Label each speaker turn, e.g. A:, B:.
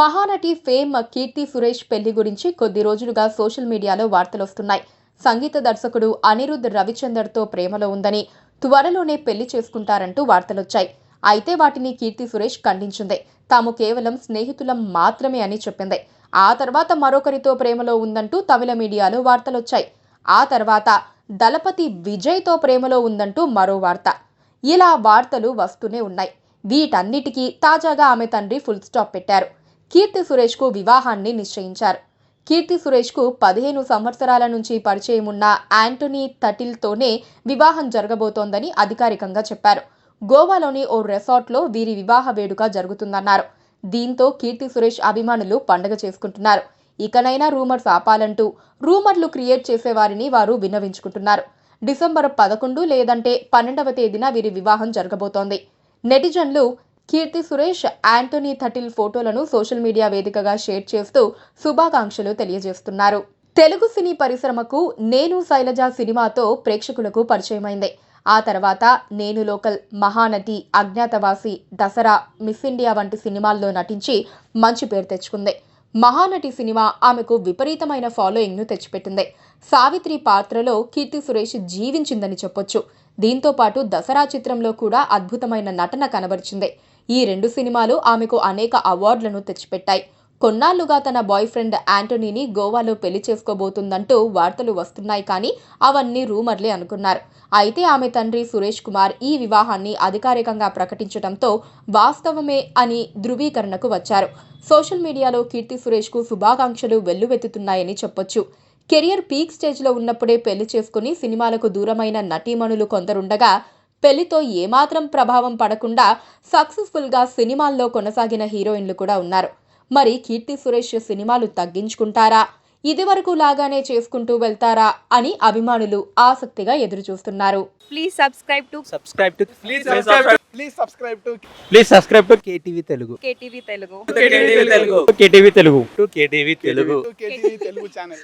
A: Mahanati fame Keerthy Suresh పెళ్లి గురించి కొద్ది రోజులుగా సోషల్ మీడియాలో వార్తలొస్తున్నాయి. సంగీత దర్శకుడు అనిరుద్ రవిచందర్తో ప్రేమలో ఉందని, త్వరలోనే పెళ్లి చేసుకుంటారంటూ వార్తలొచ్చాయి. అయితే వాటిని కీర్తి సురేష్ ఖండించింది. తాము కేవలం స్నేహితులం మాత్రమే అని చెప్పింది. ఆ తర్వాత మరొకరితో ప్రేమలో ఉందంటూ తమిళ మీడియాలో వార్తలొచ్చాయి. ఆ తర్వాత దళపతి విజయ్తో ప్రేమలో ఉందంటూ మరో వార్త. ఇలా వార్తలు వస్తూనే ఉన్నాయి. వీటన్నిటికీ తాజాగా ఆమె తండ్రి ఫుల్ స్టాప్ పెట్టారు. కీర్తి సురేష్కు వివాహాన్ని నిశ్చయించారు. కీర్తి సురేష్కు 15 సంవత్సరాల నుంచి పరిచయం ఉన్న యాంటోనీ తటిల్తోనే వివాహం జరగబోతోందని అధికారికంగా చెప్పారు. గోవాలోని ఓ రిసార్ట్లో వీరి వివాహ వేడుక జరుగుతుందన్నారు. దీంతో కీర్తి సురేష్ అభిమానులు పండగ చేసుకుంటున్నారు. ఇకనైనా రూమర్స్ ఆపాలంటూ రూమర్లు క్రియేట్ చేసేవారిని వారు విన్నవించుకుంటున్నారు. డిసెంబర్ 11 లేదంటే 12వ తేదీన వీరి వివాహం జరగబోతోంది. నెటిజన్లు కీర్తి సురేష్, యాంటోనీ తటిల్ ఫోటోలను సోషల్ మీడియా వేదికగా షేర్ చేస్తూ శుభాకాంక్షలు తెలియజేస్తున్నారు. తెలుగు సినీ పరిశ్రమకు నేను శైలజ సినిమాతో ప్రేక్షకులకు పరిచయమైంది. ఆ తర్వాత నేను local, Mahanati, Agnyaathavaasi, Dasara, miss India వంటి సినిమాల్లో నటించి మంచి పేరు తెచ్చుకుంది. మహానటి సినిమా ఆమెకు విపరీతమైన ఫాలోయింగ్ను తెచ్చిపెట్టింది. సావిత్రి పాత్రలో కీర్తి సురేష్ జీవించిందని చెప్పొచ్చు. దీంతో పాటు దసరా చిత్రంలో కూడా అద్భుతమైన నటన కనబరిచింది. ఈ 2 సినిమాలు ఆమెకు అనేక అవార్డులను తెచ్చిపెట్టాయి. కొన్నాళ్లుగా తన బాయ్ ఫ్రెండ్ యాంటోనీని గోవాలో పెళ్లి చేసుకోబోతుందంటూ వార్తలు వస్తున్నాయి. కానీ అవన్నీ రూమర్లే అనుకున్నారు. అయితే ఆమె తండ్రి సురేష్ కుమార్ ఈ వివాహాన్ని అధికారికంగా ప్రకటించడంతో వాస్తవమే అని ధృవీకరణకు వచ్చారు. సోషల్ మీడియాలో కీర్తి సురేష్కు శుభాకాంక్షలు వెల్లువెత్తుతున్నాయని చెప్పొచ్చు. కెరియర్ పీక్ స్టేజ్లో ఉన్నప్పుడే పెళ్లి చేసుకుని సినిమాలకు దూరమైన నటీమణులు కొందరుండగా, పెళ్లితో ఏమాత్రం ప్రభావం పడకుండా సక్సెస్ఫుల్గా సినిమాల్లో కొనసాగిన హీరోయిన్లు కూడా ఉన్నారు. మరి కీర్తి సురేష్ సినిమాలు తగ్గించుకుంటారా, ఇదివరకు లాగానే చేసుకుంటూ వెళ్తారా అని అభిమానులు ఆసక్తిగా ఎదురుచూస్తున్నారు.
B: Please subscribe to
C: KTV Telugu.
B: KTV Telugu.
C: KTV Telugu.
D: KTV Telugu channel.